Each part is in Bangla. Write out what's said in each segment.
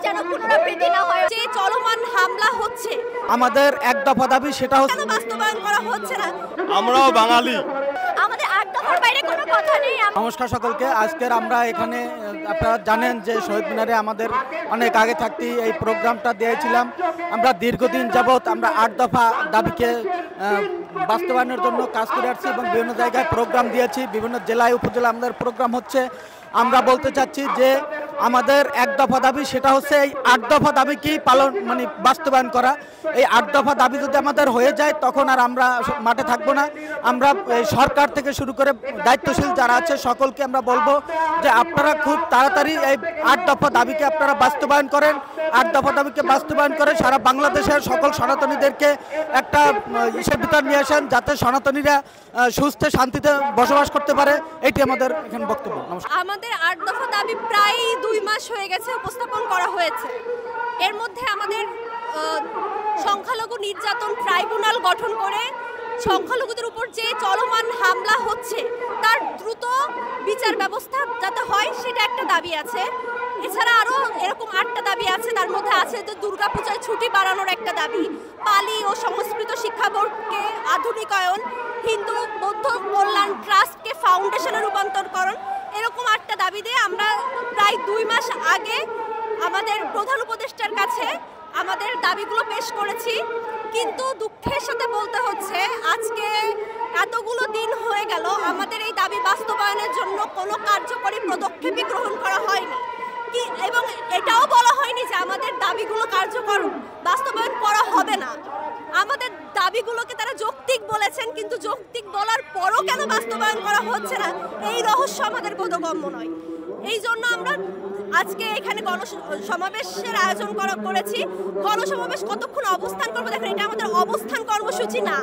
যেন পুনরাবৃত্তি না হয়। যে চলমান হামলা হচ্ছে, আমাদের এক দফা দাবি, সেটা হচ্ছে কেন বাস্তবায়ন করা হচ্ছে না? আমরাও বাঙালি, আমাদের 8 দফার বাইরে কোনো কথা নেই। নমস্কার সকলকে। আজকের আমরা এখানে, আপনারা জানেন যে শহীদ মিনারে আমাদের অনেক আগে থাকতেই এই প্রোগ্রামটা দিয়েছিলাম। আমরা দীর্ঘদিন যাবৎ আমরা 8 দফা দাবিকে বাস্তবায়নের জন্য কাজ করে আসছি এবং বিভিন্ন জায়গায় প্রোগ্রাম দিয়েছি, বিভিন্ন জেলায় উপজেলায় আমাদের প্রোগ্রাম হচ্ছে। আমরা বলতে চাচ্ছি যে আমাদের এক দফা দাবি, সেটা হচ্ছে এই 8 দফা দাবিকেই বাস্তবায়ন করা। এই 8 দফা দাবি যদি আমাদের হয়ে যায় তখন আর আমরা মাঠে থাকবো না। আমরা সরকার থেকে শুরু করে দায়িত্বশীল যারা আছে সকলকে আমরা বলবো যে আপনারা খুব তাড়াতাড়ি এই 8 দফা দাবিকে আপনারা বাস্তবায়ন করেন। 8 দফা দাবিকে বাস্তবায়ন করে সারা বাংলাদেশের সকল সনাতনীদেরকে একটা ইসের ভিতর নিয়ে আসেন, যাতে সনাতনীরা সুস্থে শান্তিতে বসবাস করতে পারে। এটি আমাদের এখানে বক্তব্য। আমাদের 8 দফা দাবি প্রায় 2 মাস হয়ে গেছে উপস্থাপন করা হয়েছে। এর মধ্যে আমাদের সংখ্যালঘু নির্যাতন ট্রাইব্যুনাল গঠন করে সংখ্যালঘুদের উপর যে চলমান হামলা হচ্ছে তার দ্রুত বিচার ব্যবস্থা যাতে হয়, সেটা একটা দাবি আছে। এছাড়া আরও এরকম 8টা দাবি আছে। তার মধ্যে আছে যে দুর্গাপূজায় ছুটি বাড়ানোর একটা দাবি, পালি ও সংস্কৃত শিক্ষা বোর্ডকে আধুনিকায়ন, হিন্দু বৌদ্ধ কল্যাণ ট্রাস্টকে ফাউন্ডেশনে রূপান্তরকরণ, এরকম 8টা দাবি দিয়ে আমরা প্রায় 2 মাস আগে আমাদের প্রধান উপদেষ্টার কাছে আমাদের দাবিগুলো পেশ করেছি। কিন্তু দুঃখের সাথে বলতে হচ্ছে আজকে এতগুলো দিন হয়ে গেল আমাদের এই দাবি বাস্তবায়নের জন্য কোনো কার্যকরী পদক্ষেপই গ্রহণ করা হয়নি, এবং এটাও বলা হয়নি যে আমাদের দাবিগুলো কার্যকর বাস্তবায়ন করা হবে না। আমাদের দাবিগুলোকে তারা যৌক্তিক বলেছেন, কিন্তু যৌক্তিক বলার পরও কেন বাস্তবায়ন করা হচ্ছে না এই রহস্য আমাদের বোধগম্য নয়। এই জন্য আমরা আজকে এখানে গণসমাবেশের আয়োজন করেছি। গণসমাবেশ কতক্ষণ অবস্থান করবো দেখেন, এটা আমাদের অবস্থান কর্মসূচি না।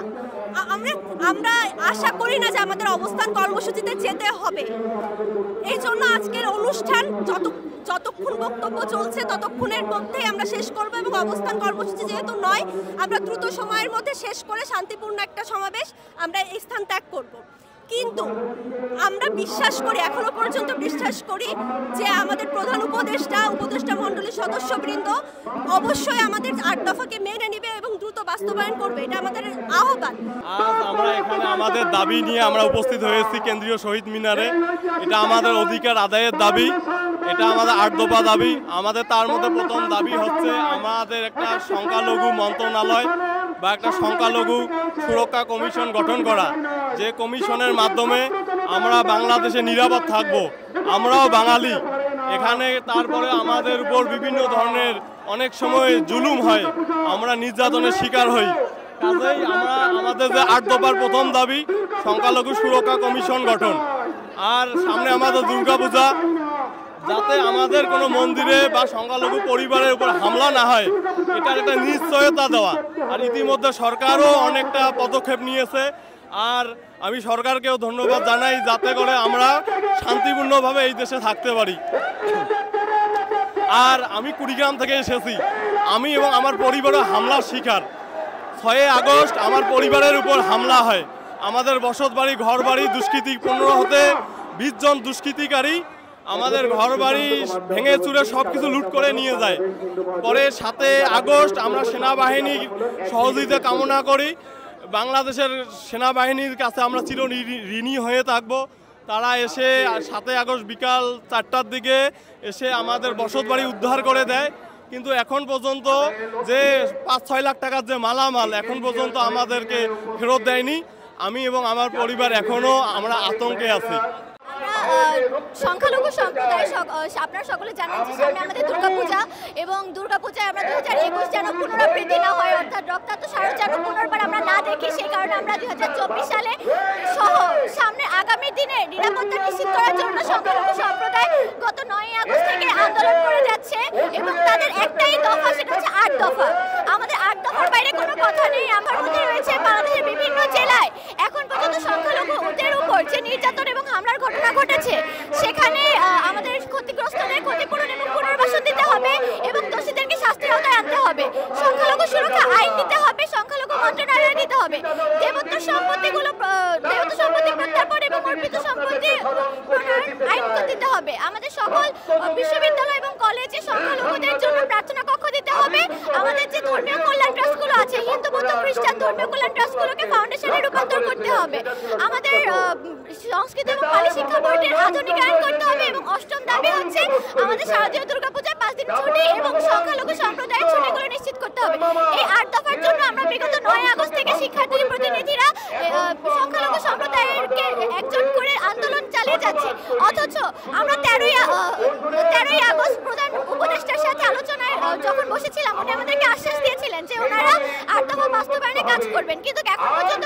আমরা আশা করি না যে আমাদের অবস্থান কর্মসূচিতে যেতে হবে। এই জন্য আজকের অনুষ্ঠান যতক্ষণ বক্তব্য চলছে ততক্ষণের মধ্যেই আমরা শেষ করব, এবং অবস্থান কর্মসূচি যেহেতু নয়, আমরা দ্রুত সময়ের মধ্যে শেষ করে শান্তিপূর্ণ একটা সমাবেশ আমরা এই স্থান ত্যাগ করব। কিন্তু আমরা বিশ্বাস করি, এখনো পর্যন্ত বিশ্বাস করি যে আমাদের প্রধান উপদেষ্টা মণ্ডলীর সদস্যবৃন্দ অবশ্যই আমাদের 8 দফাকে মেনে নেবে এবং দ্রুত বাস্তবায়ন করবে। এটা আমাদের আহ্বান। আজ আমরা এখানে আমাদের দাবি নিয়ে আমরা উপস্থিত হয়েছি কেন্দ্রীয় শহীদ মিনারে। এটা আমাদের অধিকার আদায়ের দাবি, এটা আমাদের 8 দফা দাবি। আমাদের তার মধ্যে প্রথম দাবি হচ্ছে আমাদের একটা সংখ্যালঘু মন্ত্রণালয় বা একটা সংখ্যালঘু সুরক্ষা কমিশন গঠন করা, যে কমিশনের মাধ্যমে আমরা বাংলাদেশে নিরাপদ থাকব। আমরাও বাঙালি এখানে, তারপরে আমাদের উপর বিভিন্ন ধরনের অনেক সময় জুলুম হয়, আমরা নির্যাতনের শিকার হই। কাজেই আমাদের যে 8 দফার প্রথম দাবি সংখ্যালঘু সুরক্ষা কমিশন গঠন। আর সামনে আমাদের দুর্গাপূজা, যাতে আমাদের কোনো মন্দিরে বা সংখ্যালঘু পরিবারের উপর হামলা না হয়, এটার একটা নিশ্চয়তা দেওয়া। আর ইতিমধ্যে সরকারও অনেকটা পদক্ষেপ নিয়েছে। আর আমি সরকারকেও ধন্যবাদ জানাই, যাতে করে আমরা শান্তিপূর্ণভাবে এই দেশে থাকতে পারি। আর আমি কুড়িগ্রাম থেকে এসেছি, আমি এবং আমার পরিবারও হামলার শিকার। 6 আগস্ট আমার পরিবারের উপর হামলা হয়। আমাদের বসতবাড়ি, ঘরবাড়ি দুষ্কৃতী 15 হতে 20 জন দুষ্কৃতিকারী আমাদের ঘরবাড়ি ভেঙে চুরে সব কিছু লুট করে নিয়ে যায়। পরে 7 আগস্ট আমরা সেনাবাহিনীর সহযোগিতা কামনা করি। বাংলাদেশের সেনাবাহিনীর কাছে আমরা চির ঋণী হয়ে থাকব। তারা এসে 7 আগস্ট বিকাল 4টার দিকে এসে আমাদের বসতবাড়ি উদ্ধার করে দেয়। কিন্তু এখন পর্যন্ত যে 5-6 লাখ টাকার যে মালামাল এখন পর্যন্ত আমাদেরকে ফেরত দেয়নি। আমি এবং আমার পরিবার এখনও আমরা আতঙ্কে আছি। সংখ্যালঘু সম্প্রদায় আপনারা সকলে জানেন যে সামনে আমাদের দুর্গাপূজা, এবং দুর্গাপূজায় আমরা 2021 যেন পুনরাবৃত্তি না হয়, অর্থাৎ রক্তাক্ত স্মারক যেন পুনর্বার আমরা না দেখি, সেই কারণে আমরা 2024 সালে সহ সামনে আগামী দিনে নিরাপত্তা নিশ্চিত করার জন্য সংখ্যালঘু সম্প্রদায় গত 9 আগস্ট থেকে আন্দোলন করে যাচ্ছে, এবং তাদের একটাই দফা, সেটা হচ্ছে 8 দফা। আমাদের 8 দফার বাইরে কোনো কথা নেই। আমার মধ্যে রয়েছে বাংলাদেশের বিভিন্ন জেলায় এখন পর্যন্ত সংখ্যালঘুদের উপর যে নির্যাতন এবং হামলার ঘটনা ঘটেছে, সেখানে আমাদের ক্ষতিগ্রস্তদের ক্ষতিপূরণ এবং পুনর্বাসন দিতে হবে, এবং দোষীদেরকে শাস্তির আওতায় আনতে হবে। সংখ্যালঘু সুরক্ষা আইন দিতে হবে, সংখ্যালঘু মন্ত্রণালয় দিতে হবে। দেবত্ব সম্পত্তি প্রত্যার্পণ এবং অর্পিত সম্পত্তি আইন দিতে হবে। আমাদের সকল বিশ্ববিদ্যালয় এবং কলেজে সংখ্যালঘুদের জন্য প্রার্থনা কক্ষ দিতে হবে। আমাদের যে ধর্মীয় কল্যাণ ট্রাস্টগুলো আছে, হিন্দু বৌদ্ধ খ্রিস্টান ধর্মীয় কল্যাণ ট্রাস্টগুলোকে ফাউন্ডেশনে রূপান্তর করতে হবে। আমাদের সংস্কৃতি এবং পালি শিক্ষা বোর্ডের আধুনিকায়ন করতে হবে। এবং অষ্টম দাবি হচ্ছে আমাদের শারদীয় দুর্গাপূজায় 5 দিন ছুটি এবং সংখ্যালঘু সম্প্রদায়ের ছুটিগুলো নিশ্চিত করতে হবে। এই 8 দফার জন্য আমরা বিগত 9 আগস্ট থেকে শিক্ষার্থী প্রতিনিধিরা সংখ্যালঘু সম্প্রদায়কে একজোট করে আন্দোলন চালিয়ে যাচ্ছি। অথচ আমরা 13ই আগস্ট প্রধান উপদেষ্টার সাথে আলোচনায় যখন বসেছিলাম, উনি আমাদেরকে আশ্বাস দিয়েছিলেন যে ওনারা 8 দফা বাস্তবায়নে কাজ করবেন, কিন্তু এখন পর্যন্ত